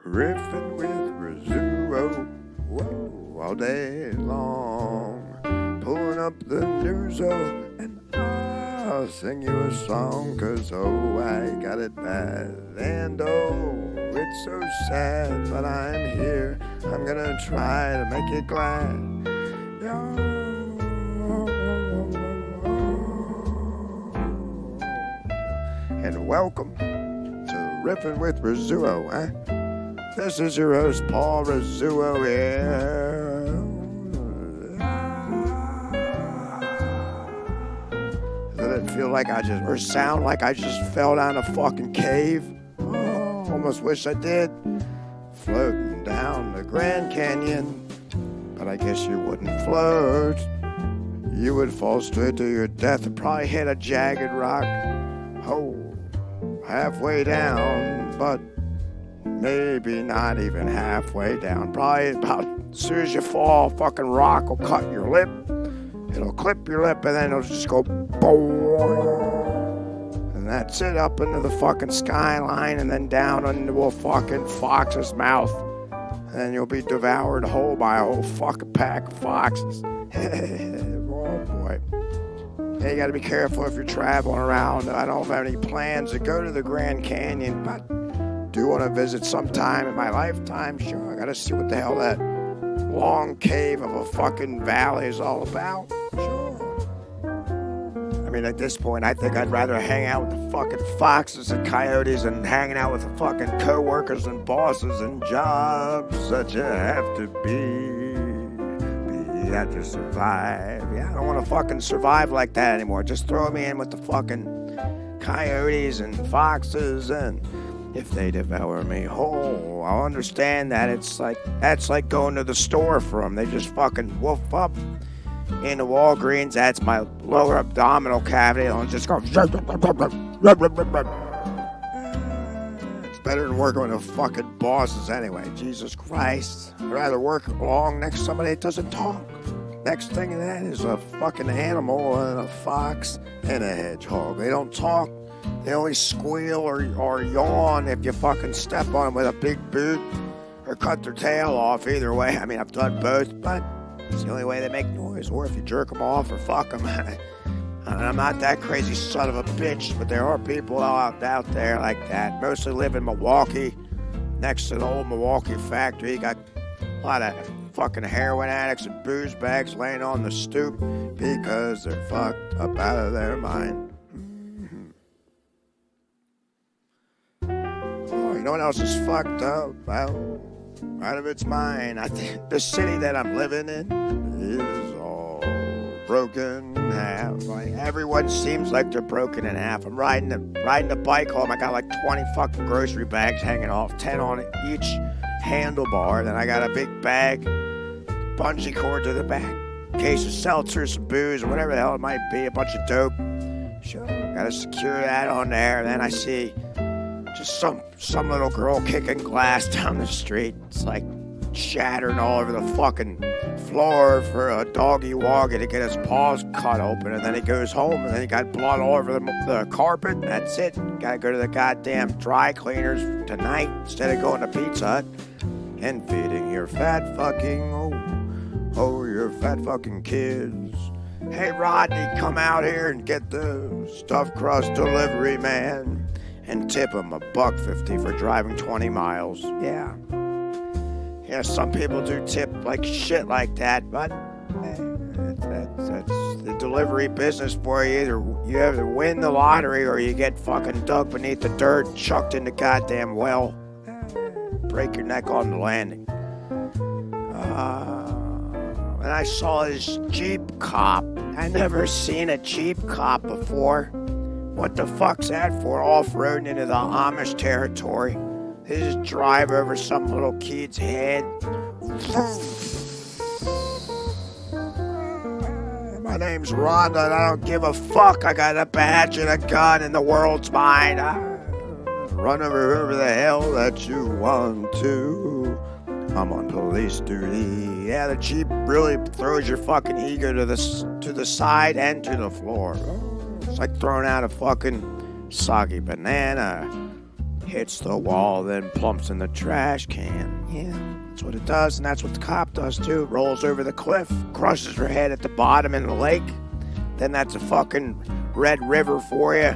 Riffin with Rizzuo, whoa, all day long. Pulling up the Rizzuo, and I'll sing you a song, 'cause oh, I got it bad. And oh, it's so sad, but I'm here. I'm gonna try to make you glad. And welcome to Riffin with Rizzuo, This is your host, Paul Rizzuo here. Does it feel like or sound like I just fell down a fucking cave? Oh, almost wish I did. Floating down the Grand Canyon. But I guess you wouldn't float. You would fall straight to your death and probably hit a jagged rock. Oh, halfway down, but maybe not even halfway down. Probably about as soon as you fall, a fucking rock will cut your lip. It'll clip your lip and then it'll just go boom. And that's it, up into the fucking skyline and then down into a fucking fox's mouth. And then you'll be devoured whole by a whole fucking pack of foxes. Oh boy. Hey, you gotta be careful if you're traveling around. I don't have any plans to go to the Grand Canyon, but do want to visit sometime in my lifetime. Sure, I gotta see what the hell that long cave of a fucking valley is all about. Sure. I mean, at this point, I think I'd rather hang out with the fucking foxes and coyotes than hanging out with the fucking co-workers and bosses and jobs that you have to be at to survive. Yeah, I don't want to fucking survive like that anymore. Just throw me in with the fucking coyotes and foxes, and if they devour me whole, I'll understand that. That's like going to the store for them. They just fucking woof up into Walgreens. That's my lower abdominal cavity. I'll just go. It's better than working with the fucking bosses anyway. Jesus Christ. I'd rather work along next to somebody that doesn't talk. Next thing in that is a fucking animal and a fox and a hedgehog. They don't talk. They only squeal or yawn if you fucking step on them with a big boot or cut their tail off. Either way, I mean, I've done both, but it's the only way they make noise. Or if you jerk them off or fuck them. I'm not that crazy son of a bitch, but there are people out there like that. Mostly live in Milwaukee, next to the old Milwaukee factory. You got a lot of fucking heroin addicts and booze bags laying on the stoop because they're fucked up out of their mind. You know what else is fucked up? Well, out of its mind. I think the city that I'm living in is all broken in half. Like, everyone seems like they're broken in half. I'm riding the bike home. I got like 20 fucking grocery bags hanging off, 10 on each handlebar. Then I got a big bag, bungee cord to the back, case of seltzers, some booze, or whatever the hell it might be, a bunch of dope. Sure, gotta secure that on there. Then I see just some little girl kicking glass down the street. It's like shattering all over the fucking floor for a doggy woggy to get his paws cut open. And then he goes home and then he got blood all over the carpet. That's it. Gotta go to the goddamn dry cleaners tonight instead of going to Pizza Hut and feeding your fat fucking, your fat fucking kids. Hey, Rodney, come out here and get the stuffed crust delivery man. And tip him $1.50 for driving 20 miles. Yeah, some people do tip like shit like that, but that's the delivery business for you. Either you either win the lottery or you get fucking dug beneath the dirt, chucked in the goddamn well, break your neck on the landing. And I saw this Jeep cop. I never seen a Jeep cop before. What the fuck's that for? Off-roading into the Amish territory. They just drive over some little kid's head. My name's Rhonda and I don't give a fuck. I got a badge and a gun and the world's mine. Run over whoever the hell that you want to. I'm on police duty. Yeah, the Jeep really throws your fucking ego to the side and to the floor. It's like throwing out a fucking soggy banana. hits the wall, then plumps in the trash can. Yeah, that's what it does, and that's what the cop does too. Rolls over the cliff, crushes her head at the bottom in the lake. Then that's a fucking Red River for you.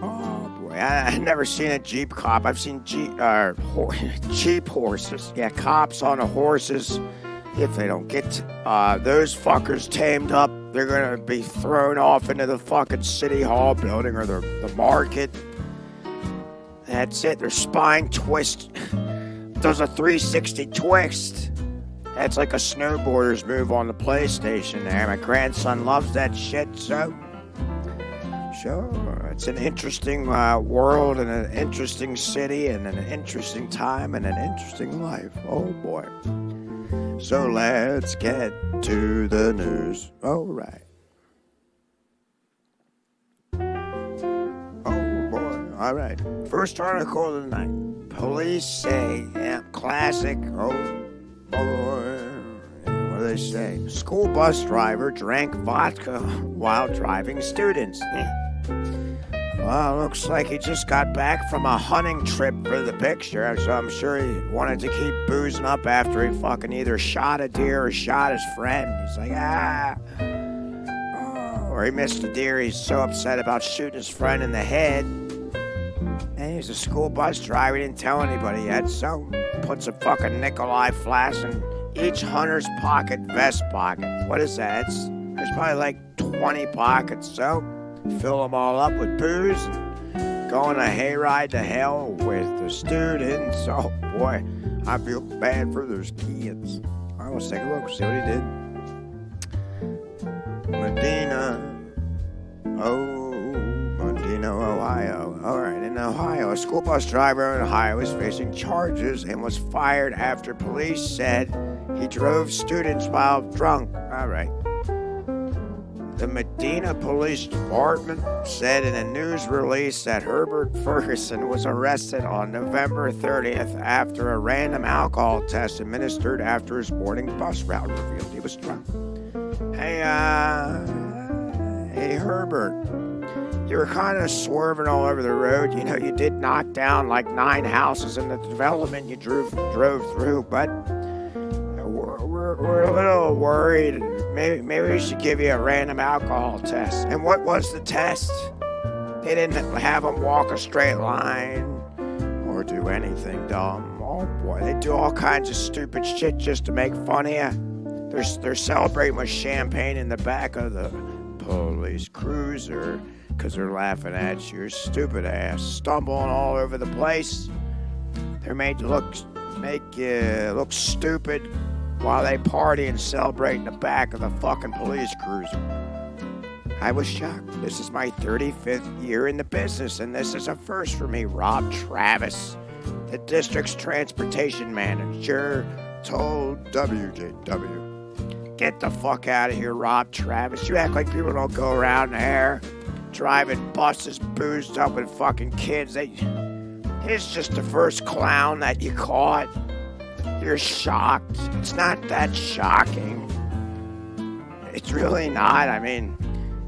Oh boy, I've never seen a Jeep cop. I've seen Jeep horses. Yeah, cops on the horses. If they don't get those fuckers tamed up, they're gonna be thrown off into the fucking city hall building or the market. That's it. Their spine twist does a 360 twist. That's like a snowboarder's move on the PlayStation there. My grandson loves that shit, so sure. It's an interesting world and an interesting city and an interesting time and an interesting life. Oh boy. So let's get to the news. All right. Oh boy. All right. First article of the night. Police say, yeah, classic. Oh boy. What do they say? School bus driver drank vodka while driving students. Yeah. Well, looks like he just got back from a hunting trip for the picture, so I'm sure he wanted to keep boozing up after he fucking either shot a deer or shot his friend. He's like, or he missed a deer. He's so upset about shooting his friend in the head. And he's a school bus driver. He didn't tell anybody yet, so puts a fucking Nikolai flask in each hunter's vest pocket. What is that? There's probably like 20 pockets, so fill them all up with booze and go on a hayride to hell with the students. Oh boy, I feel bad for those kids. All right, let's take a look, see what he did. Medina, Ohio. All right, in Ohio, a school bus driver in Ohio is facing charges and was fired after police said he drove students while drunk. All right. The Medina Police Department said in a news release that Herbert Ferguson was arrested on November 30th after a random alcohol test administered after his morning bus route revealed he was drunk. Hey, Herbert, you were kind of swerving all over the road. You know, you did knock down like 9 houses in the development you drove through, but we're a little worried. Maybe we should give you a random alcohol test. And what was the test? They didn't have them walk a straight line or do anything dumb. Oh boy, they do all kinds of stupid shit just to make fun of you. They're celebrating with champagne in the back of the police cruiser because they're laughing at your stupid ass, stumbling all over the place. They're made to make you look stupid while they party and celebrate in the back of the fucking police cruiser. I was shocked. This is my 35th year in the business, and this is a first for me. Rob Travis, the district's transportation manager, told WJW. Get the fuck out of here, Rob Travis. You act like people don't go around there driving buses boozed up with fucking kids. He's just the first clown that you caught. You're shocked. It's not that shocking. It's really not. I mean,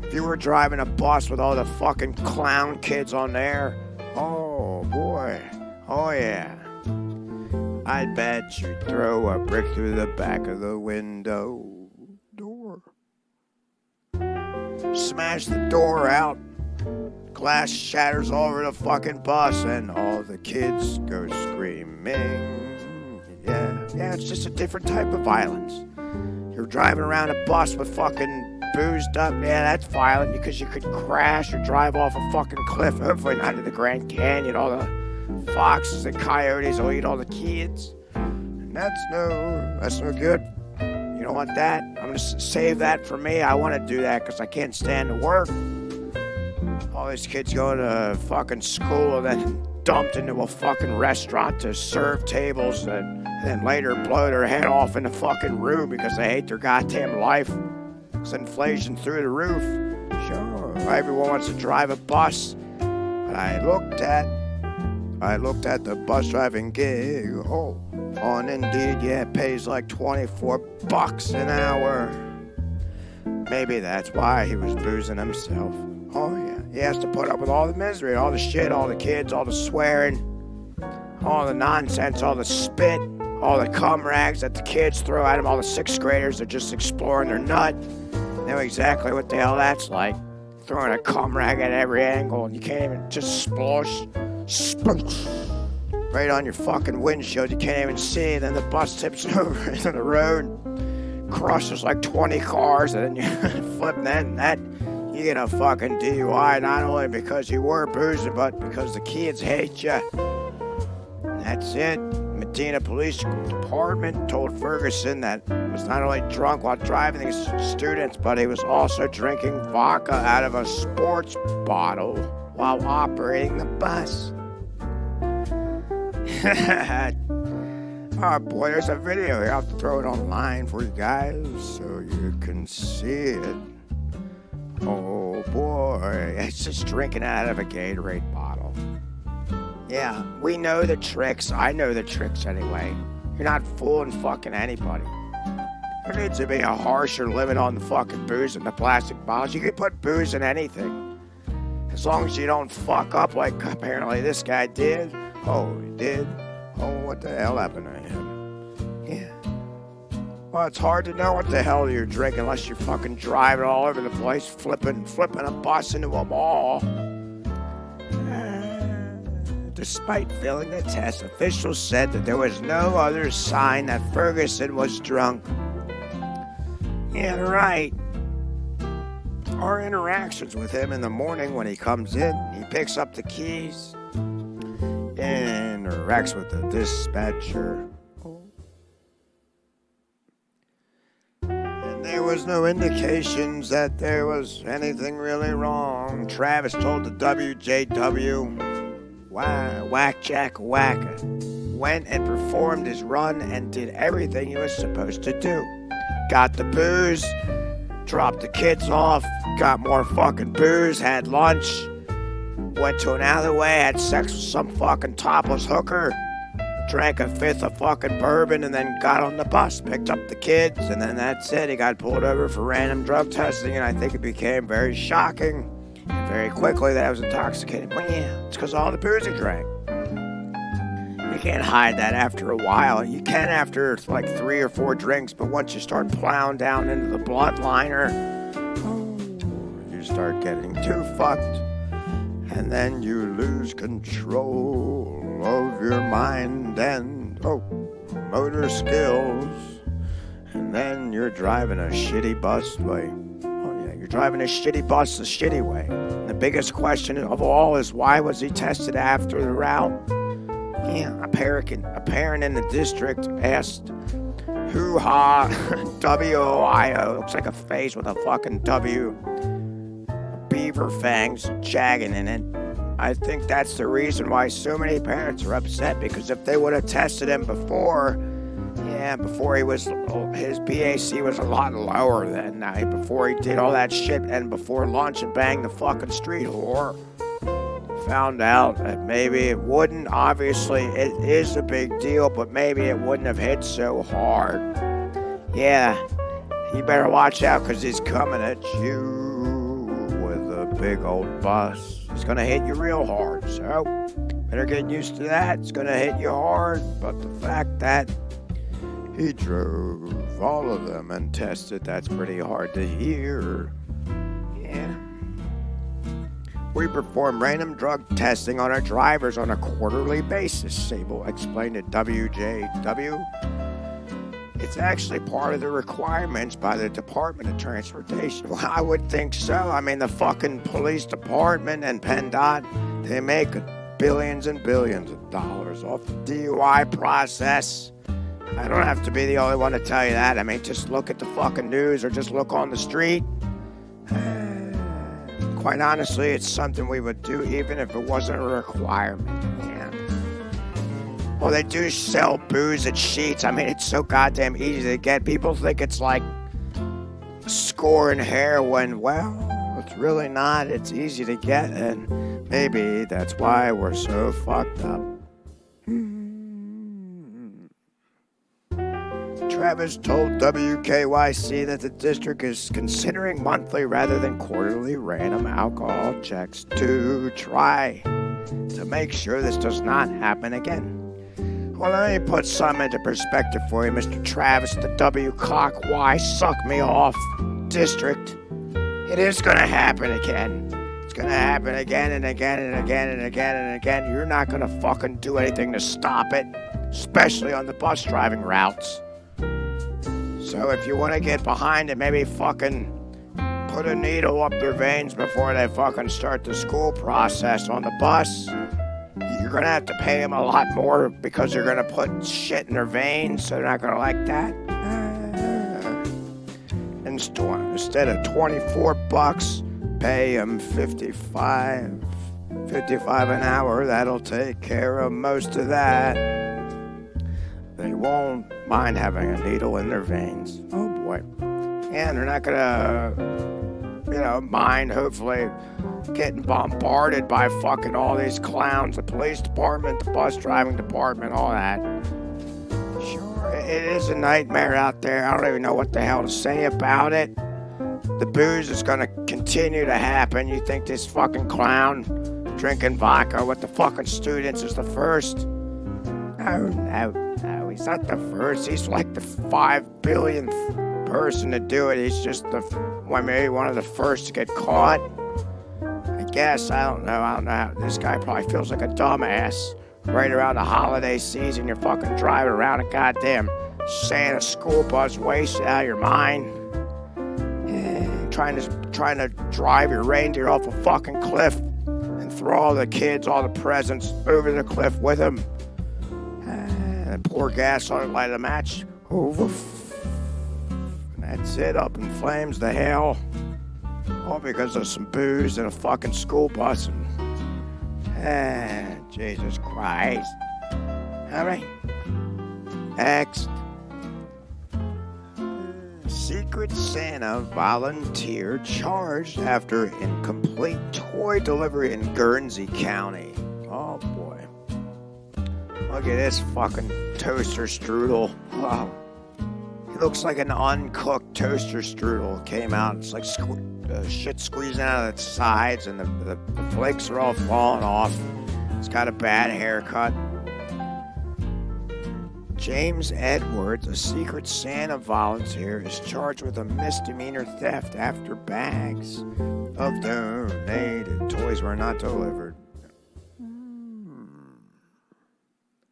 if you were driving a bus with all the fucking clown kids on there, oh boy, oh yeah, I bet you'd throw a brick through the back of the window door. Smash the door out. Glass shatters all over the fucking bus and all the kids go screaming. Yeah, it's just a different type of violence. You're driving around a bus with fucking boozed up. Yeah, that's violent because you could crash or drive off a fucking cliff. Hopefully not to the Grand Canyon. All the foxes and coyotes will eat all the kids. And that's no good. You don't want that. I'm going to save that for me. I want to do that because I can't stand to work. All these kids go to fucking school and then dumped into a fucking restaurant to serve tables and then later blow their head off in the fucking room because they hate their goddamn life. It's inflation through the roof. Sure, everyone wants to drive a bus. But I looked at the bus driving gig. Oh, on Indeed, yeah, it pays like $24 an hour. Maybe that's why he was boozing himself. Oh, He has to put up with all the misery, all the shit, all the kids, all the swearing, all the nonsense, all the spit, all the cum rags that the kids throw at him, all the sixth graders are just exploring their nut. Know exactly what the hell that's like. Throwing a cum rag at every angle, and you can't even just splosh, right on your fucking windshield. You can't even see it. Then the bus tips over into the road, crushes like 20 cars, and then you flip that. You get a fucking DUI, not only because you were boozing, but because the kids hate you. That's it. Medina Police Department told Ferguson that he was not only drunk while driving these students, but he was also drinking vodka out of a sports bottle while operating the bus. Oh boy, there's a video here. I'll have to throw it online for you guys so you can see it. Oh boy, it's just drinking out of a Gatorade bottle. Yeah, we know the tricks. I know the tricks anyway. You're not fooling fucking anybody. There needs to be a harsher limit on the fucking booze in the plastic bottles. You can put booze in anything. As long as you don't fuck up like apparently this guy did. Oh, he did? Oh, what the hell happened to him? Yeah. Well, it's hard to know what the hell you're drinking unless you're fucking driving all over the place, flipping a bus into a mall. Despite failing the test, officials said that there was no other sign that Ferguson was drunk. Yeah, right. Our interactions with him in the morning when he comes in, he picks up the keys, interacts with the dispatcher. And there was no indications that there was anything really wrong. Travis told the WJW, Whack Jack Whacker went and performed his run and did everything he was supposed to do. Got the booze, dropped the kids off, got more fucking booze, had lunch, went to an alleyway, had sex with some fucking topless hooker, drank a fifth of fucking bourbon, and then got on the bus, picked up the kids, and then that's it. He got pulled over for random drug testing, and I think it became very shocking and very quickly that I was intoxicated. Well, yeah, it's because of all the booze he drank. You can't hide that after a while. You can after like 3 or 4 drinks, but once you start plowing down into the bloodliner, you start getting too fucked, and then you lose control of your mind and motor skills, and then you're driving a shitty bus way. You're driving a shitty bus the shitty way. And the biggest question of all is, why was he tested after the route? Yeah, a parent in the district asked, hoo-ha, W-O-I-O. Looks like a face with a fucking W. Beaver fangs jagging in it. I think that's the reason why so many parents are upset, because if they would have tested him before his BAC was a lot lower than night, before he did all that shit and before lunch and banged the fucking street whore. Found out that maybe it wouldn't. Obviously, it is a big deal, but maybe it wouldn't have hit so hard. Yeah, you better watch out, because he's coming at you with a big old bus. He's going to hit you real hard, so better get used to that. It's going to hit you hard, but the fact that he drove all of them and tested, that's pretty hard to hear. Yeah. We perform random drug testing on our drivers on a quarterly basis, Sable explained to WJW. It's actually part of the requirements by the Department of Transportation. Well, I would think so. I mean, the fucking police department and PennDOT, they make billions and billions of dollars off the DUI process. I don't have to be the only one to tell you that. I mean, just look at the fucking news or just look on the street. Quite honestly, it's something we would do even if it wasn't a requirement. Yeah. Well, they do sell booze at Sheetz. I mean, it's so goddamn easy to get. People think it's like scoring heroin. Well, it's really not. It's easy to get, and maybe that's why we're so fucked up. Travis told WKYC that the district is considering monthly rather than quarterly random alcohol checks to try to make sure this does not happen again. Well, let me put some into perspective for you, Mr. Travis, the W cock Y suck me off district. It is going to happen again. It's going to happen again and again and again and again and again. You're not going to fucking do anything to stop it, especially on the bus driving routes. So if you want to get behind it, maybe fucking put a needle up their veins before they fucking start the school process on the bus. You're going to have to pay them a lot more because you're going to put shit in their veins, so they're not going to like that. Instead of $24, pay them $55 an hour. That'll take care of most of that. They won't mind having a needle in their veins. Oh boy. And they're not going to, mind, hopefully, getting bombarded by fucking all these clowns, the police department, the bus driving department, all that. Sure, it is a nightmare out there. I don't even know what the hell to say about it. The booze is going to continue to happen. You think this fucking clown drinking vodka with the fucking students is the first? No, he's not the first. He's like the 5 billionth person to do it. He's just maybe one of the first to get caught. I guess, I don't know. This guy probably feels like a dumbass. Right around the holiday season, you're fucking driving around a goddamn Santa school bus, wasted out of your mind. Trying to drive your reindeer off a fucking cliff and throw all the kids, all the presents over the cliff with them. And pour gas on it, light a match. Over. That's it, up in flames, the hell. All because of some booze and a fucking school bus. Jesus Christ. All right. Next. Secret Santa volunteer charged after incomplete toy delivery in Guernsey County. Oh boy. Look at this fucking toaster strudel. Wow. He looks like an uncooked toaster strudel. It came out. It's like shit squeezing out of its sides, and the flakes are all falling off. It's got a bad haircut. James Edwards, a Secret Santa volunteer, is charged with a misdemeanor theft after bags of donated toys were not delivered.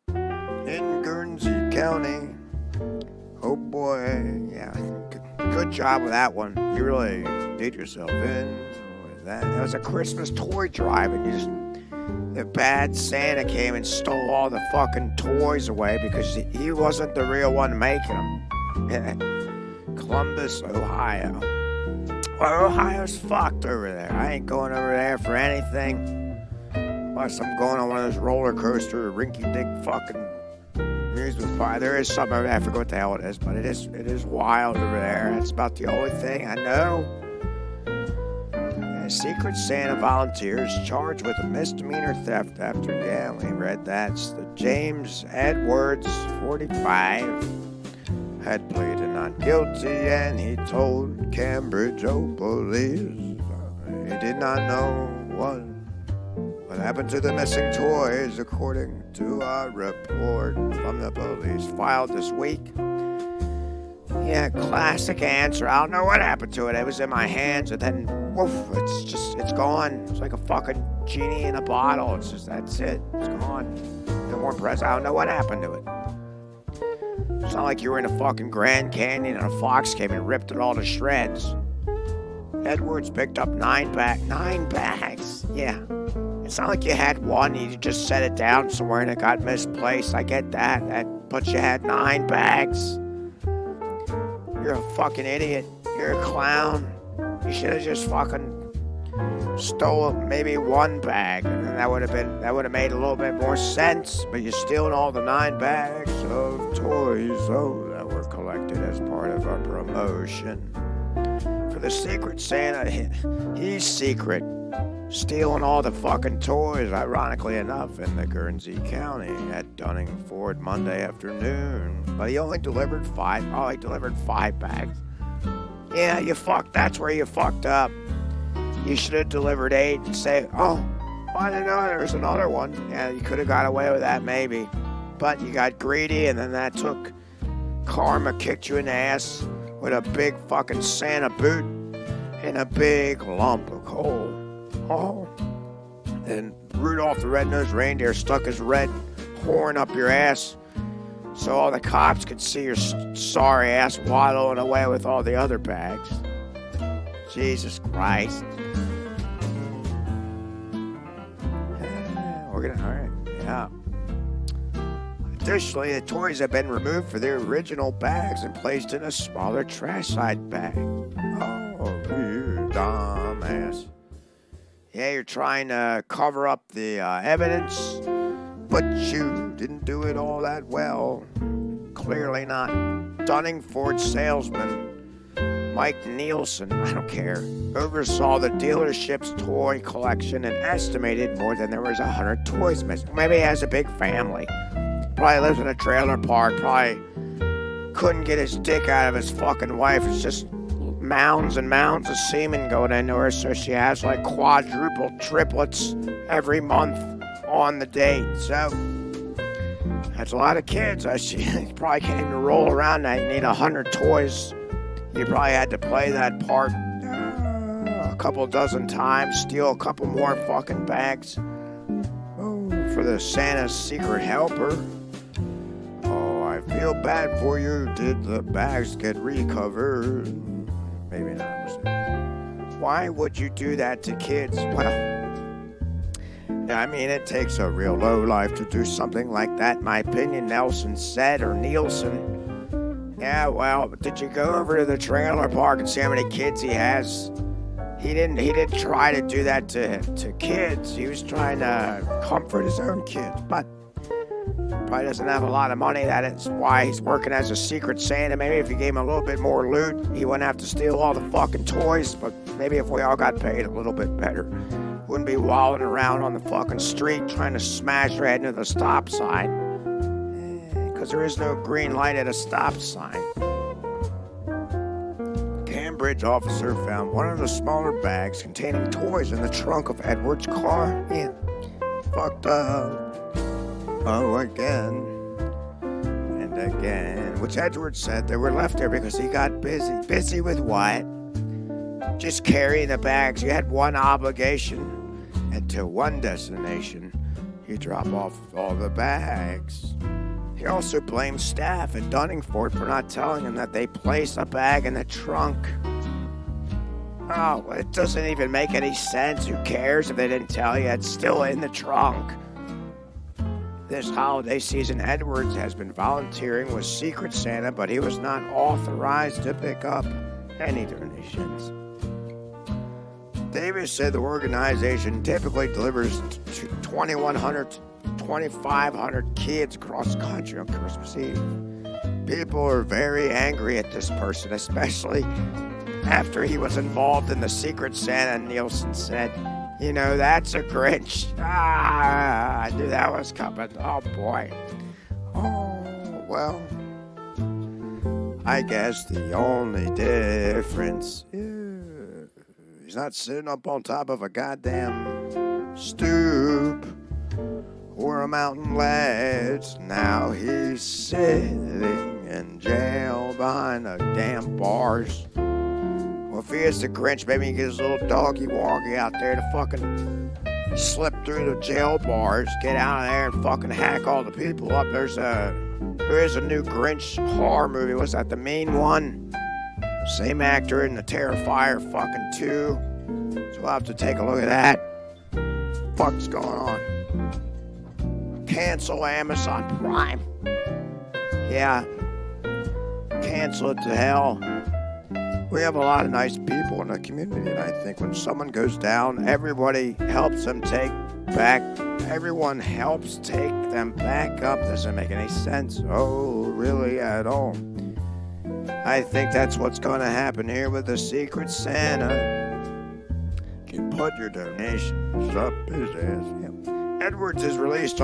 In Guernsey County. Oh boy, yeah, good job with that one. You really did yourself in with that. It was a Christmas toy drive, and the bad Santa came and stole all the fucking toys away because he wasn't the real one making them. Columbus, Ohio. Well, Ohio's fucked over there. I ain't going over there for anything. Unless I'm going on one of those roller coaster, rinky-dink fucking amusement park. There is something over there. I forget what the hell it is, but it is wild over there. That's about the only thing I know. Secret Santa volunteers charged with a misdemeanor theft after, we read that. The James Edwards, 45, had pleaded not guilty, and he told Cambridge police he did not know what happened to the missing toys, according to a report from the police filed this week. Yeah, classic answer. I don't know what happened to it. It was in my hands, and then, woof, it's gone. It's like a fucking genie in a bottle. That's it. It's gone. No more press. I don't know what happened to it. It's not like you were in a fucking Grand Canyon and a fox came and ripped it all to shreds. Edwards picked up 9 bags. Yeah. It's not like you had one, you just set it down somewhere and it got misplaced. I get that. But you had 9 bags. You're a fucking idiot. You're a clown. You should have just fucking stole maybe 1 bag, and that would have made a little bit more sense. But you're stealing all the 9 bags of toys that were collected as part of our promotion for the Secret Santa. He's secret. stealing all the fucking toys, ironically enough, in the Guernsey County at Dunningford Monday afternoon. But he only delivered 5. Oh, he delivered 5 bags. Yeah, that's where you fucked up. You should have delivered 8 and say, oh, I didn't know there was another one. Yeah, you could have got away with that maybe. But you got greedy, and then that took karma, kicked you in the ass with a big fucking Santa boot and a big lump of coal. Oh. And Rudolph the Red-Nosed Reindeer stuck his red horn up your ass so all the cops could see your sorry ass waddling away with all the other bags. Jesus Christ. All right, yeah. Additionally, the toys have been removed from their original bags and placed in a smaller trash side bag. Oh, you dumbass. Yeah, you're trying to cover up the evidence, but you didn't do it all that well. Clearly not. Dunningford salesman Mike Nielsen, I don't care, oversaw the dealership's toy collection and estimated more than there was 100 toys missing. Maybe he has a big family. Probably lives in a trailer park. Probably couldn't get his dick out of his fucking wife. It's just mounds and mounds of semen going into her, so she has like quadruple triplets every month on the date. So that's a lot of kids. You probably can't even roll around that. You need 100 toys. You probably had to play that part a couple dozen times, steal a couple more fucking bags for the Santa's secret helper. Oh, I feel bad for you. Did the bags get recovered? Maybe not. Why would you do that to kids? Well, I mean, it takes a real low life to do something like that, in my opinion, Nelson said, or Nielsen. Yeah, well, did you go over to the trailer park and see how many kids he has? He didn't try to do that to kids. He was trying to comfort his own kids, but probably doesn't have a lot of money. That is why he's working as a secret Santa. Maybe if you gave him a little bit more loot, he wouldn't have to steal all the fucking toys, but maybe if we all got paid a little bit better, wouldn't be wallowing around on the fucking street trying to smash your head into the stop sign. Because there is no green light at a stop sign. Cambridge officer found one of the smaller bags containing toys in the trunk of Edward's car. Yeah, fucked up. Oh, again and again. Which Edward said they were left there because he got busy. Busy with what? Just carrying the bags. You had one obligation, and to one destination, you drop off all the bags. He also blamed staff at Dunningford for not telling him that they placed a bag in the trunk. Oh, it doesn't even make any sense. Who cares if they didn't tell you? It's still in the trunk. This holiday season, Edwards has been volunteering with Secret Santa, but he was not authorized to pick up any donations. Davis said the organization typically delivers to 2,100 to 2,500 kids across the country on Christmas Eve. People are very angry at this person, especially after he was involved in the Secret Santa. Nielsen said, you know, that's a Grinch. I knew that was coming. Oh, boy. Oh, well, I guess the only difference is he's not sitting up on top of a goddamn stoop or a mountain ledge. Now he's sitting in jail behind the damn bars. Well, if he is the Grinch, maybe he gets his little doggy walkie out there to fucking slip through the jail bars, get out of there and fucking hack all the people up. There is a new Grinch horror movie. Was that the main one? Same actor in the Terrifier fucking 2. So we'll have to take a look at that. Fuck's going on? Cancel Amazon Prime. Yeah. Cancel it to hell. We have a lot of nice people in the community, and I think when someone goes down, everybody helps them everyone helps take them back up. Doesn't make any sense. Oh, really at all. I think that's what's going to happen here with the Secret Santa. can put your donations up his ass. Yep. Edwards is released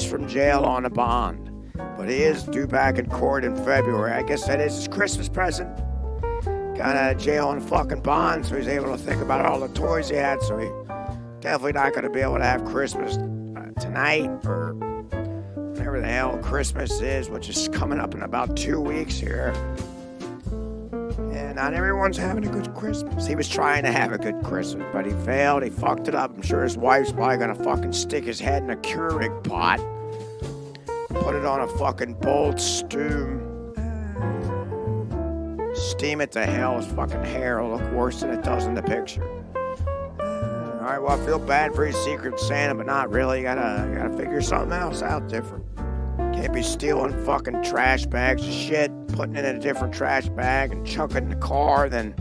from jail on a bond, but he is due back in court in February. I guess that is his Christmas present. Got out of jail on a fucking bond, so he's able to think about all the toys he had. So he definitely not going to be able to have Christmas tonight or whenever the hell Christmas is, which is coming up in about 2 weeks here. And not everyone's having a good Christmas. He was trying to have a good Christmas, but he failed. He fucked it up. I'm sure his wife's probably going to fucking stick his head in a Keurig pot, put it on a fucking bold steam it to hell. His fucking hair will look worse than it does in the picture. Alright, well, I feel bad for his Secret Santa, but not really. You gotta figure something else out different. Can't be stealing fucking trash bags of shit, putting it in a different trash bag and chucking it in the car, then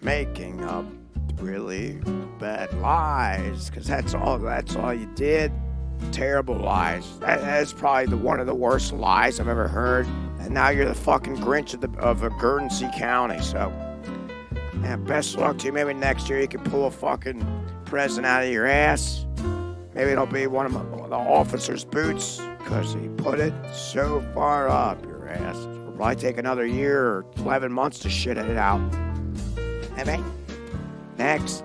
making up really bad lies, because that's all you did. Terrible lies. That's probably one of the worst lies I've ever heard. And now you're the fucking Grinch of Guernsey County. So, yeah, best of luck to you. Maybe next year you can pull a fucking present out of your ass. Maybe it'll be one of the officer's boots, because he put it so far up your ass. It'll probably take another year or 11 months to shit it out. Maybe. Next.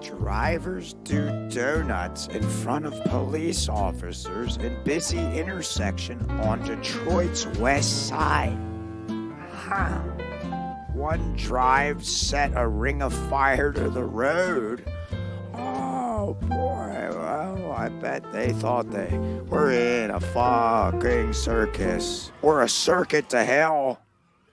Drivers do donuts in front of police officers in busy intersection on Detroit's west side. One drive set a ring of fire to the road. Oh boy, well, I bet they thought they were in a fucking circus. Or a circuit to hell.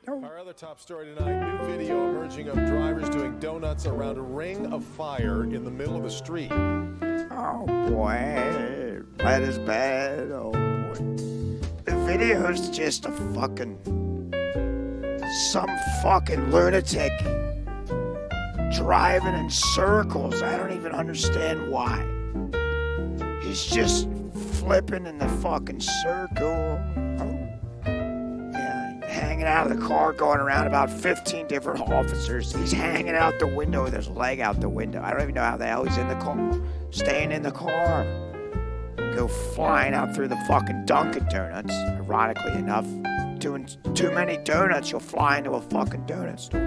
Our other top story tonight, new video emerging of drivers doing donuts around a ring of fire in the middle of the street. Oh boy, that is bad. Oh boy. The video is just some fucking lunatic driving in circles. I don't even understand why. He's just flipping in the fucking circle. Hanging out of the car, going around about 15 different officers. He's hanging out the window with his leg out the window. I don't even know how the hell he's in the car. Staying in the car. Go flying out through the fucking Dunkin' Donuts. Ironically enough, doing too many donuts, you'll fly into a fucking donut store.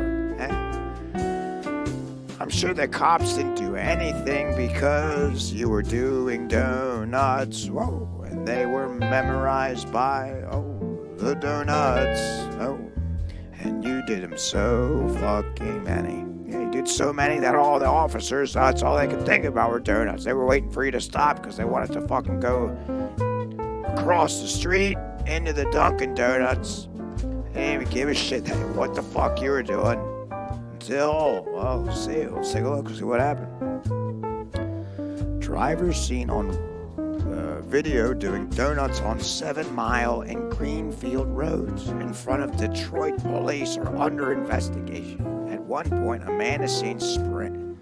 I'm sure the cops didn't do anything because you were doing donuts. Whoa, and they were memorized by, the donuts, and you did them so fucking many. Yeah, you did so many that all the officers, that's all they could think about were donuts. They were waiting for you to stop because they wanted to fucking go across the street into the Dunkin' Donuts. They didn't even give a shit what the fuck you were doing until, let's take a look and see what happened. Drivers seen on video doing donuts on 7 Mile and Greenfield roads in front of Detroit police are under investigation. At one point, a man is seen spreading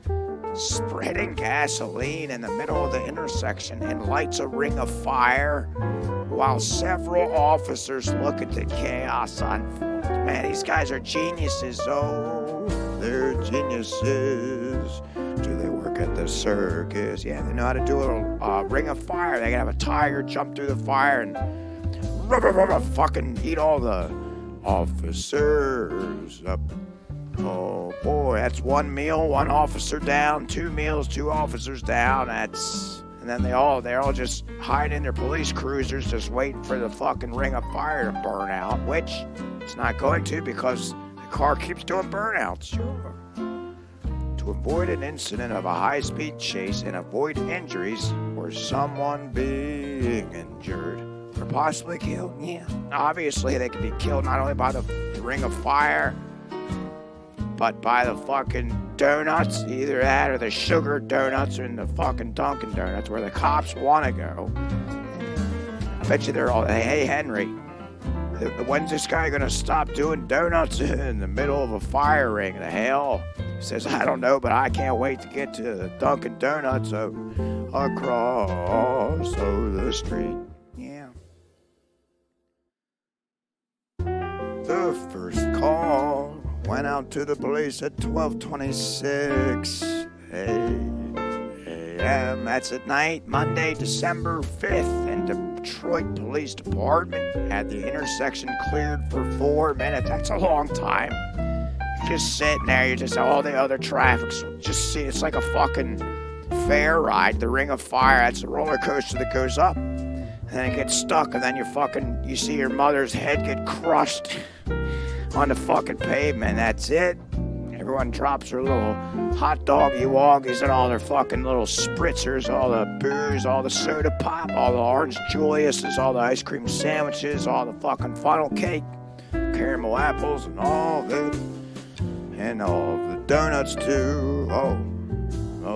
gasoline in the middle of the intersection and lights a ring of fire while several officers look at the chaos unfold. Man, these guys are geniuses. Oh, they're geniuses. Do they work at the circus? Yeah, they know how to do a ring of fire. They can have a tiger jump through the fire and fucking eat all the officers up. Oh boy, that's one meal, one officer down. 2 meals, 2 officers down. And then they're all just hiding in their police cruisers, just waiting for the fucking ring of fire to burn out, which it's not going to because the car keeps doing burnouts. Sure. To avoid an incident of a high-speed chase and avoid injuries or someone being injured or possibly killed. Yeah, obviously they could be killed not only by the ring of fire, but by the fucking donuts, either that or the sugar donuts or in the fucking Dunkin' Donuts where the cops want to go. I bet you they're all, hey Henry, when's this guy gonna stop doing donuts in the middle of a fire ring? The hell? He says, I don't know, but I can't wait to get to the Dunkin' Donuts across the street. Yeah. The first call Went out to the police at 12:26 a.m. That's at night, Monday, December 5th. And Detroit Police Department had the intersection cleared for 4 minutes. That's a long time. You're just sitting there, you just all the other traffic's just see. It's like a fucking fair ride, the Ring of Fire. That's a roller coaster that goes up. And then it gets stuck, and then you see your mother's head get crushed on the fucking pavement. That's it. Everyone drops their little hot doggy woggies and all their fucking little spritzers, all the booze, all the soda pop, all the orange Julius's, all the ice cream sandwiches, all the fucking funnel cake, caramel apples, and all of it. And all of the donuts too. Oh,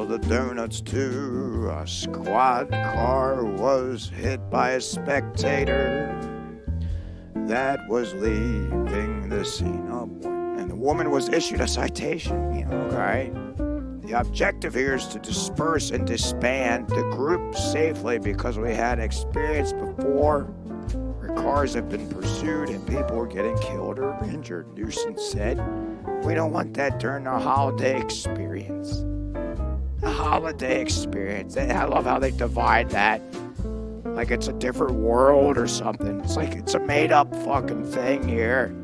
the donuts too. A squad car was hit by a spectator that was leaving the scene. Oh boy. And the woman was issued a citation. Right? The objective here is to disperse and disband the group safely because we had experience before where cars have been pursued and people were getting killed or injured. Newsom said, we don't want that during our holiday experience. A holiday experience. I love how they divide that like it's a different world or something. It's like it's a made-up fucking thing here.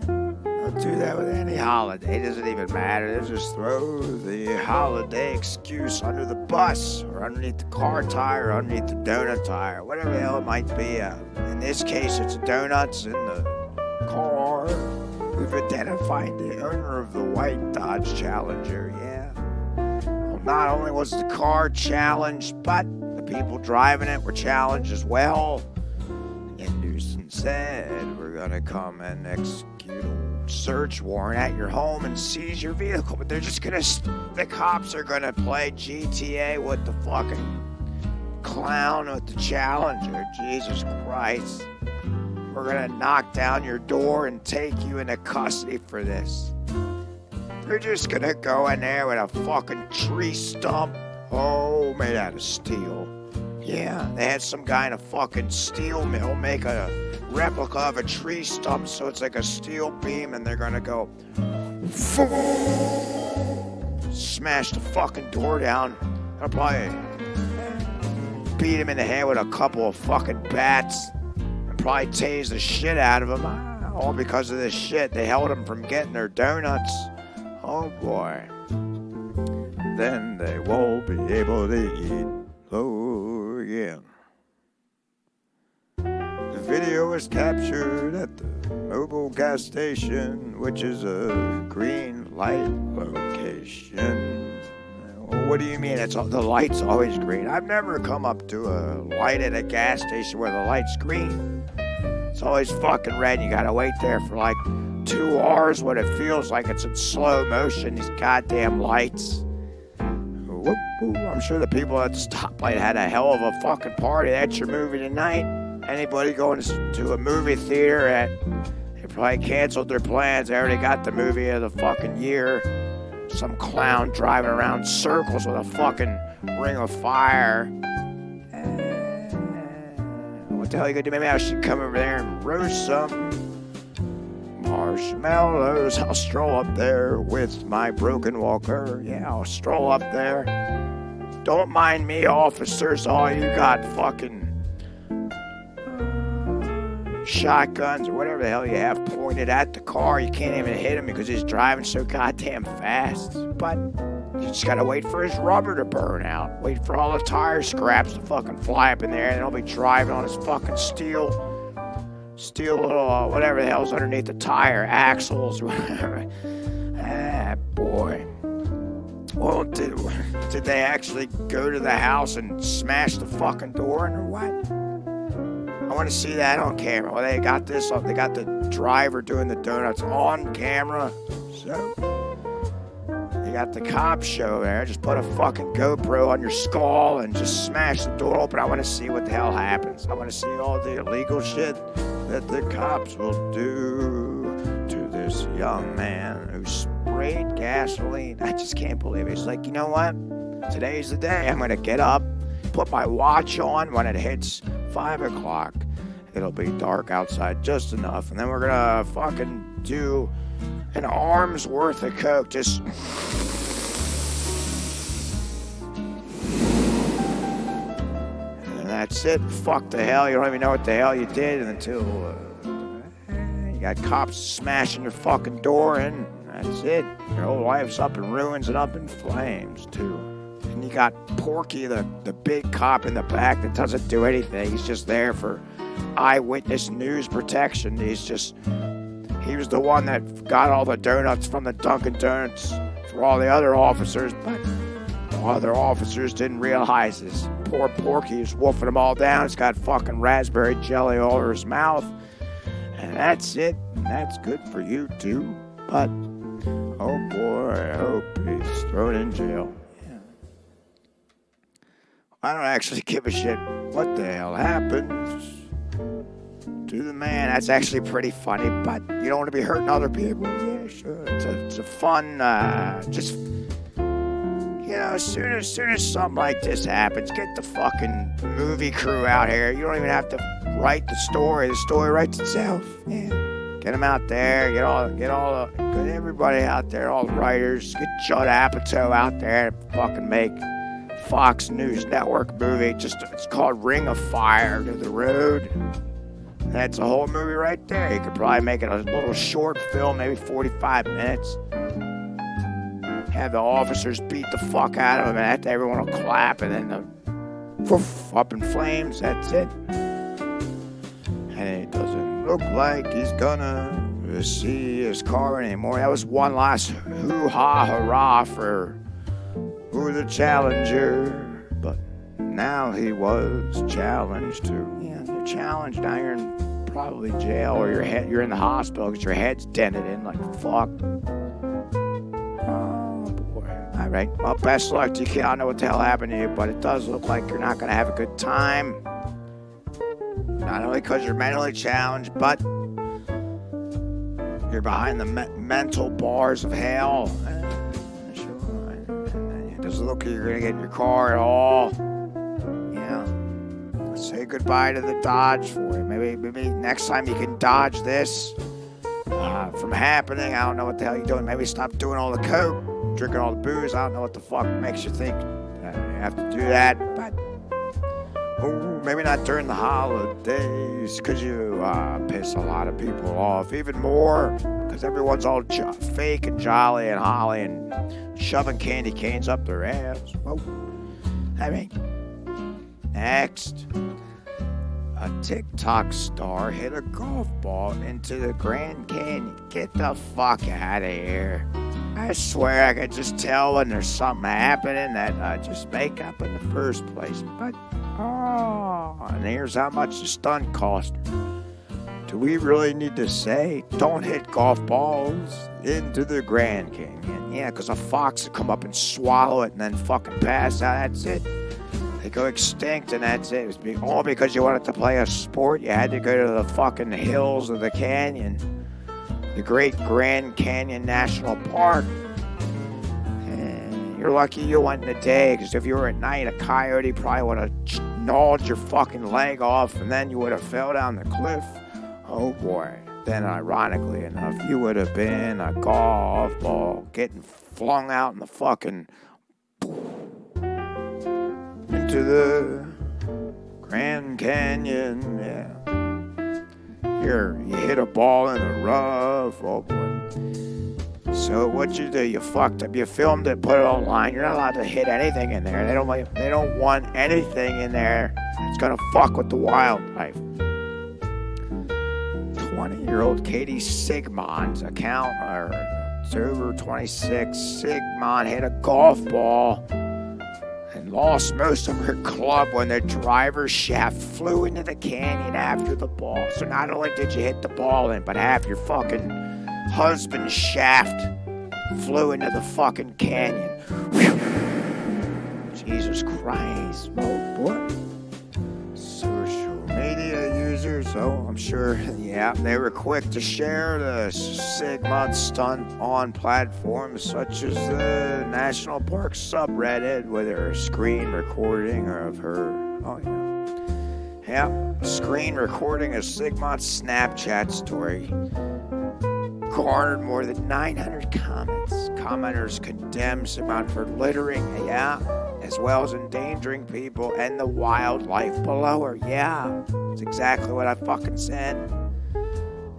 Don't do that with any holiday. It doesn't even matter. They just throw the holiday excuse under the bus or underneath the car tire or underneath the donut tire, whatever the hell it might be. In this case, it's donuts in the car. We've identified the owner of the white Dodge Challenger, yeah. Well, not only was the car challenged, but the people driving it were challenged as well. And Newsom said, we're going to come and execute a search warrant at your home and seize your vehicle. But they're just going to, the cops are going to play GTA with the fucking clown with the Challenger. Jesus Christ. We're going to knock down your door and take you into custody for this. They're just going to go in there with a fucking tree stump. Oh, made out of steel. Yeah, they had some guy in a fucking steel mill make a replica of a tree stump so it's like a steel beam, and they're going to go smash the fucking door down. They'll probably beat him in the head with a couple of fucking bats. Probably tased the shit out of them, all because of this shit. They held them from getting their donuts. Oh boy. Then they won't be able to eat. Oh yeah. The video was captured at the Mobil gas station, which is a green light location. What do you mean? The light's always green. I've never come up to a light at a gas station where the light's green. It's always fucking red. You gotta wait there for like 2 hours when it feels like it's in slow motion. These goddamn lights. I'm sure the people at the stoplight had a hell of a fucking party. That's your movie tonight. Anybody going to a movie theater they probably canceled their plans. They already got the movie of the fucking year. Some clown driving around circles with a fucking Ring of Fire. What the hell are you gonna do? Maybe I should come over there and roast some marshmallows. I'll stroll up there with my broken walker. Yeah, I'll stroll up there. Don't mind me, officers. All you got fucking shotguns or whatever the hell you have pointed at the car. You can't even hit him because he's driving so goddamn fast. But you just gotta wait for his rubber to burn out. Wait for all the tire scraps to fucking fly up in there, and then he'll be driving on his fucking steel little whatever the hell's underneath the tire, axles or whatever. Ah, boy. Well, did they actually go to the house and smash the fucking door in or what? I want to see that on camera. Well, they got this up. They got the driver doing the donuts on camera. So, they got the cop show there. Just put a fucking GoPro on your skull and just smash the door open. I want to see what the hell happens. I want to see all the illegal shit that the cops will do to this young man who sprayed gasoline. I just can't believe it. He's like, you know what? Today's the day. I'm going to get up, put my watch on when it hits 5 o'clock. It'll be dark outside just enough, and then we're gonna fucking do an arm's worth of coke, just... And that's it. Fuck the hell. You don't even know what the hell you did until you got cops smashing your fucking door in. That's it. Your whole life's up in ruins and up in flames, too. And you got Porky, the big cop in the back that doesn't do anything. He's just there for eyewitness news protection. He was the one that got all the donuts from the Dunkin' Donuts for all the other officers, but the other officers didn't realize this. Poor Porky is wolfing them all down. He's got fucking raspberry jelly all over his mouth. And that's it. And that's good for you, too. But... oh boy, I hope he's thrown in jail. Yeah. I don't actually give a shit what the hell happens to the man. That's actually pretty funny, but you don't want to be hurting other people. Yeah, sure. It's a fun, just, you know, as soon as something like this happens, get the fucking movie crew out here. You don't even have to write the story. The story writes itself. Yeah. Get them out there. Get everybody out there. All the writers. Get Judd Apatow out there. Fucking make Fox News Network movie. It's called Ring of Fire to the Road. That's a whole movie right there. You could probably make it a little short film, maybe 45 minutes. Have the officers beat the fuck out of him, and everyone will clap, and then up in flames. That's it. And it doesn't look like he's gonna see his car anymore. That was one last hoo-ha hurrah for who the challenger. But now he was challenged to. Yeah, you're challenged. Now you're in probably jail, or you're in the hospital because your head's dented in like fuck. Oh boy. All right. Well, best luck to you. I don't know what the hell happened to you, but it does look like you're not gonna have a good time. Not only because you're mentally challenged, but you're behind the mental bars of hell. It doesn't look like you're going to get in your car at all. Yeah. Say goodbye to the Dodge for you. Maybe next time you can dodge this from happening. I don't know what the hell you're doing. Maybe stop doing all the coke, drinking all the booze. I don't know what the fuck makes you think you have to do that, but... ooh, maybe not during the holidays, because you piss a lot of people off. Even more, because everyone's all fake and jolly and holly and shoving candy canes up their ass. Whoa. I mean, next, a TikTok star hit a golf ball into the Grand Canyon. Get the fuck out of here. I swear I could just tell when there's something happening that I just make up in the first place. But... oh, and here's how much the stunt cost her. Do we really need to say, don't hit golf balls into the Grand Canyon? Yeah, because a fox will come up and swallow it and then fucking pass out. That's it. They go extinct and that's it. It was all because you wanted to play a sport. You had to go to the fucking hills of the canyon. The great Grand Canyon National Park. You're lucky you went in the day, because if you were at night, a coyote probably would have gnawed your fucking leg off, and then you would have fell down the cliff. Oh boy. Then, ironically enough, you would have been a golf ball getting flung out in the fucking... into the Grand Canyon, yeah. You hit a ball in the rough, oh boy. So what'd you do? You fucked up. You filmed it, put it online. You're not allowed to hit anything in there. They don't want anything in there that's gonna fuck with the wildlife. 20-year-old Katie Sigmund's account, or October 26, Sigmund hit a golf ball and lost most of her club when the driver's shaft flew into the canyon after the ball. So not only did you hit the ball in, but half your fucking husband's shaft flew into the fucking canyon. Jesus Christ, oh boy. Social media users, oh, I'm sure, yeah, they were quick to share the Sigmund stunt on platforms such as the National Park subreddit with her screen recording of her, oh yeah, screen recording of Sigmund's Snapchat story. garnered more than 900 comments. Commenters condemn Sigmund for littering, as well as endangering people and the wildlife below her. Yeah, that's exactly what I fucking said.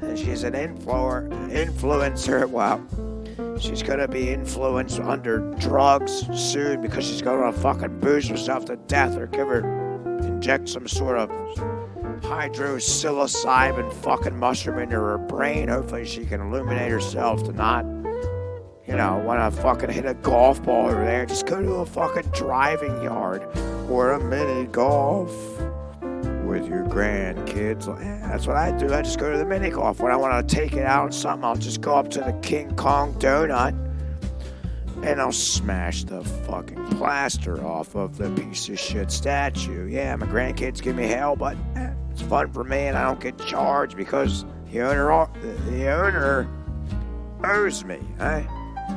And she's an influencer. Well, she's gonna be influenced under drugs soon because she's gonna fucking booze herself to death or inject some sort of hydrosilocybin fucking mushroom into her brain. Hopefully she can illuminate herself to not, want to fucking hit a golf ball over there. Just go to a fucking driving yard or a mini golf with your grandkids. That's what I do. I just go to the mini golf. When I want to take it out on something, I'll just go up to the King Kong donut and I'll smash the fucking plaster off of the piece of shit statue. Yeah, my grandkids give me hell, but it's fun for me and I don't get charged because the owner owes me.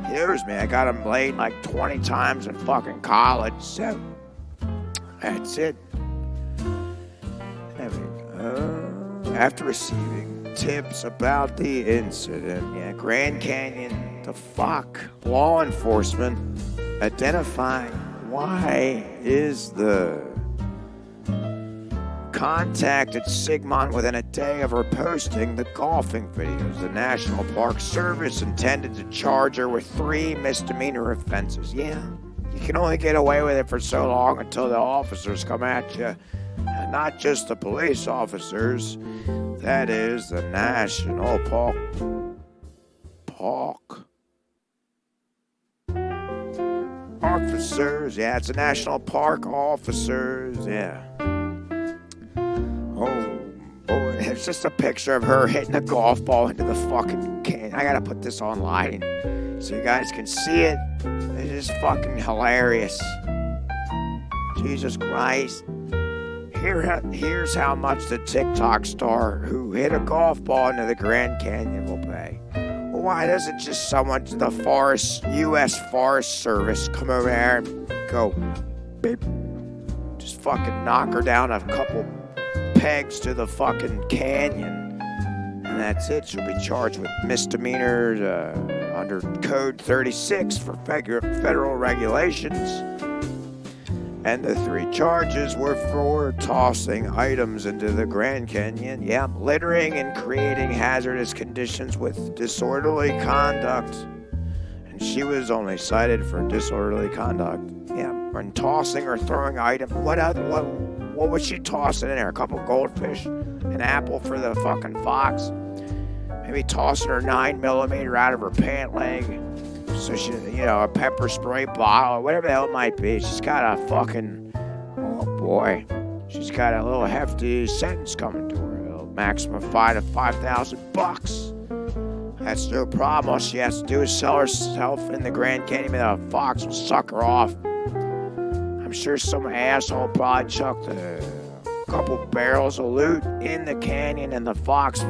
He owes me. I got him laid like 20 times in fucking college, so that's it. There we go. After receiving tips about the incident, Grand Canyon, the fuck, law enforcement identifying why is the contacted Sigmund within a day of her posting the golfing videos. The National Park Service intended to charge her with 3 misdemeanor offenses. Yeah, you can only get away with it for so long until the officers come at you. And not just the police officers, that is the National Park officers. Yeah, it's the National Park officers. Yeah. Oh boy, it's just a picture of her hitting a golf ball into the fucking can. I gotta put this online so you guys can see it. It is fucking hilarious. Jesus Christ. Here's how much the TikTok star who hit a golf ball into the Grand Canyon will pay. Well, why doesn't just someone to the U.S. Forest Service come over there and go, beep, just fucking knock her down a couple pegs to the fucking canyon, and that's it. She'll be charged with misdemeanors under Code 36 for federal regulations. And the 3 charges were for tossing items into the Grand Canyon, littering and creating hazardous conditions with disorderly conduct. And she was only cited for disorderly conduct. And tossing or throwing items. What was she tossing in there? A couple goldfish, an apple for the fucking fox, maybe tossing her 9mm out of her pant leg. So she, a pepper spray bottle, or whatever the hell it might be. She's got a fucking, she's got a little hefty sentence coming to her. A maximum fine of $5,000. That's no problem. All she has to do is sell herself in the Grand Canyon, and a fox will suck her off. I'm sure some asshole probably chucked a couple barrels of loot in the canyon, and the fox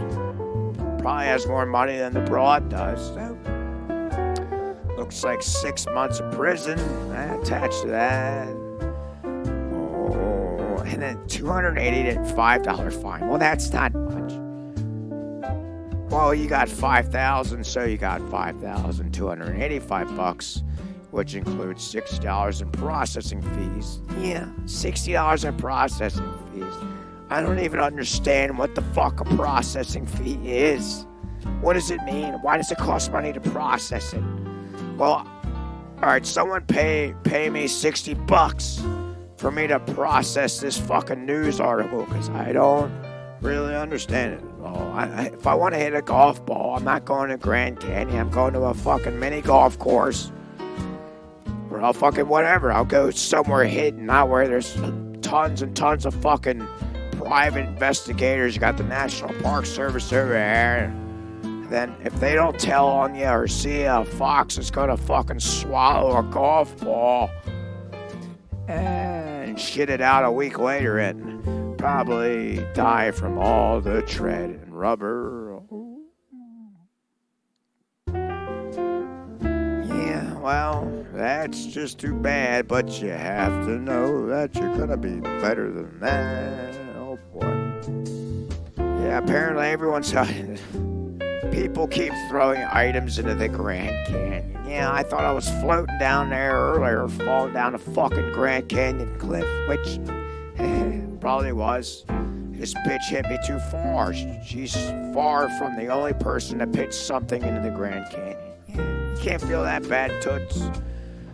probably has more money than the broad does. So, looks like 6 months of prison attached to that. Oh, and then $285 fine. Well, that's not much. Well, you got $5,000, so you got $5,285, which includes $60 in processing fees. Yeah, $60 in processing fees. I don't even understand what the fuck a processing fee is. What does it mean? Why does it cost money to process it? Well, alright, someone pay me $60 for me to process this fucking news article, because I don't really understand it at all. If I want to hit a golf ball, I'm not going to Grand Canyon. I'm going to a fucking mini golf course. Or I'll fucking whatever. I'll go somewhere hidden, not where there's tons and tons of fucking private investigators. You got the National Park Service over there. Then if they don't tell on you or see a fox is gonna fucking swallow a golf ball and shit it out a week later and probably die from all the tread and rubber. Yeah, well, that's just too bad, but you have to know that you're gonna be better than that. Oh boy. Yeah, apparently everyone's People keep throwing items into the Grand Canyon. Yeah, I thought I was floating down there earlier, falling down a fucking Grand Canyon cliff, which probably was. This bitch hit me too far. She's far from the only person that pitched something into the Grand Canyon. Yeah, you can't feel that bad, toots.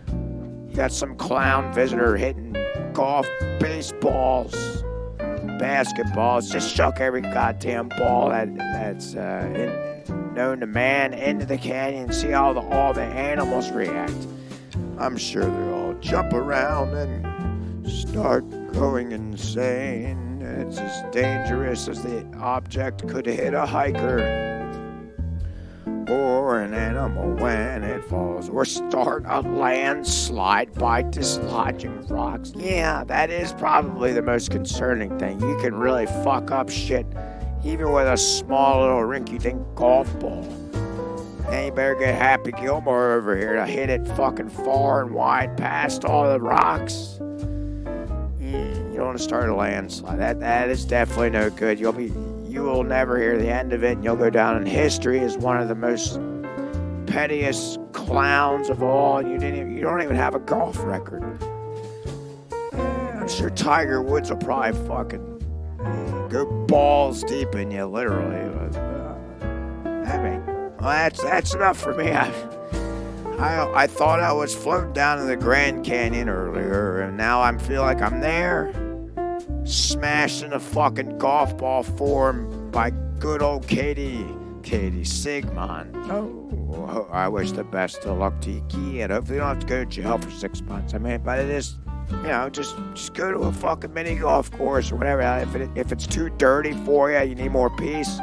You got some clown visitor hitting golf, baseballs, basketballs, just chuck every goddamn ball that's known to man into the canyon and see how all the animals react. I'm sure they'll all jump around and start going insane. It's as dangerous as the object could hit a hiker or an animal when it falls, or start a landslide by dislodging rocks. Yeah, that is probably the most concerning thing. You can really fuck up shit even with a small little rinky-dink golf ball. And you better get Happy Gilmore over here to hit it fucking far and wide past all the rocks. You don't want to start a landslide. That is definitely no good. You will never hear the end of it, and you'll go down in history as one of the most pettiest clowns of all. You don't even have a golf record. I'm sure Tiger Woods will probably fucking go balls deep in you, literally. Well, that's enough for me. I thought I was floating down in the Grand Canyon earlier, and now I feel like I'm there, smashed in a fucking golf ball form by good old Katie Sigmund. Oh, I wish the best of luck to you, Key, and hopefully you don't have to go to jail for 6 months. I mean, but it is, just go to a fucking mini golf course or whatever. If it's too dirty for you, you need more peace,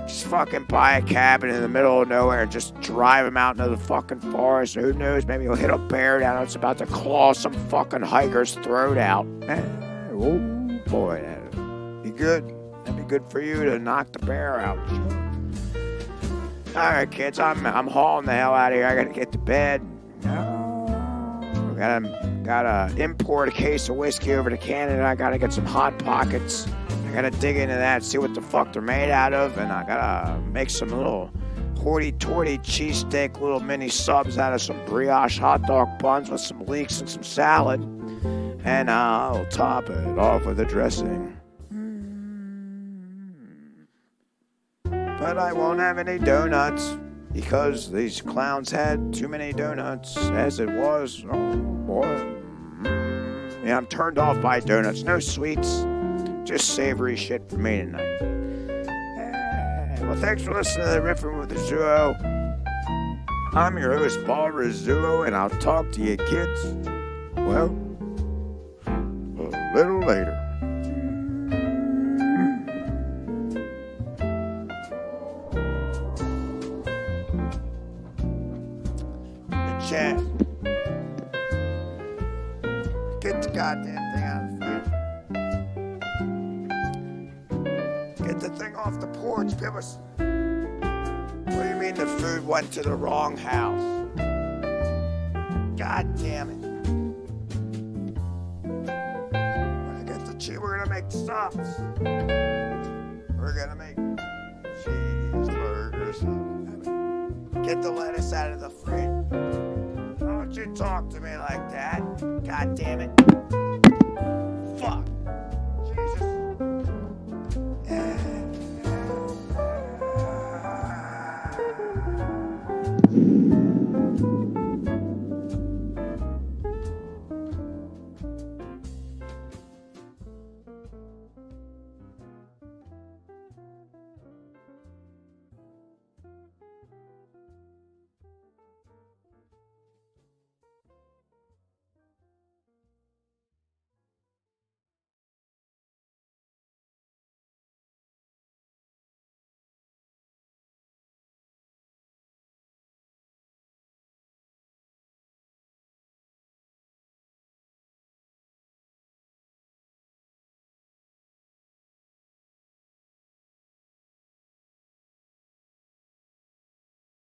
just fucking buy a cabin in the middle of nowhere and just drive him out into the fucking forest. Or who knows, maybe he'll hit a bear down that's about to claw some fucking hiker's throat out. Oh boy, that'd be good. That'd be good for you to knock the bear out. All right, kids, I'm hauling the hell out of here. I gotta get to bed. Gotta import a case of whiskey over to Canada. I gotta get some Hot Pockets. I gotta dig into that, see what the fuck they're made out of, and I gotta make some little hoity-toity cheesesteak little mini subs out of some brioche hot dog buns with some leeks and some salad, and I'll top it off with a dressing. But I won't have any donuts because these clowns had too many donuts as it was. Oh boy. Yeah, I'm turned off by donuts. No sweets. Just savory shit for me tonight. Well, thanks for listening to the Riffin with Rizzuo. I'm your host, Paul Rizzuo, and I'll talk to you kids, well, a little later. The chat. Get the goddamn thing out of the fridge. Get the thing off the porch. Give us. What do you mean the food went to the wrong house? God damn it. We're gonna make subs. We're gonna make cheeseburgers. Get the lettuce out of the fridge. Don't you talk to me like that. God damn it.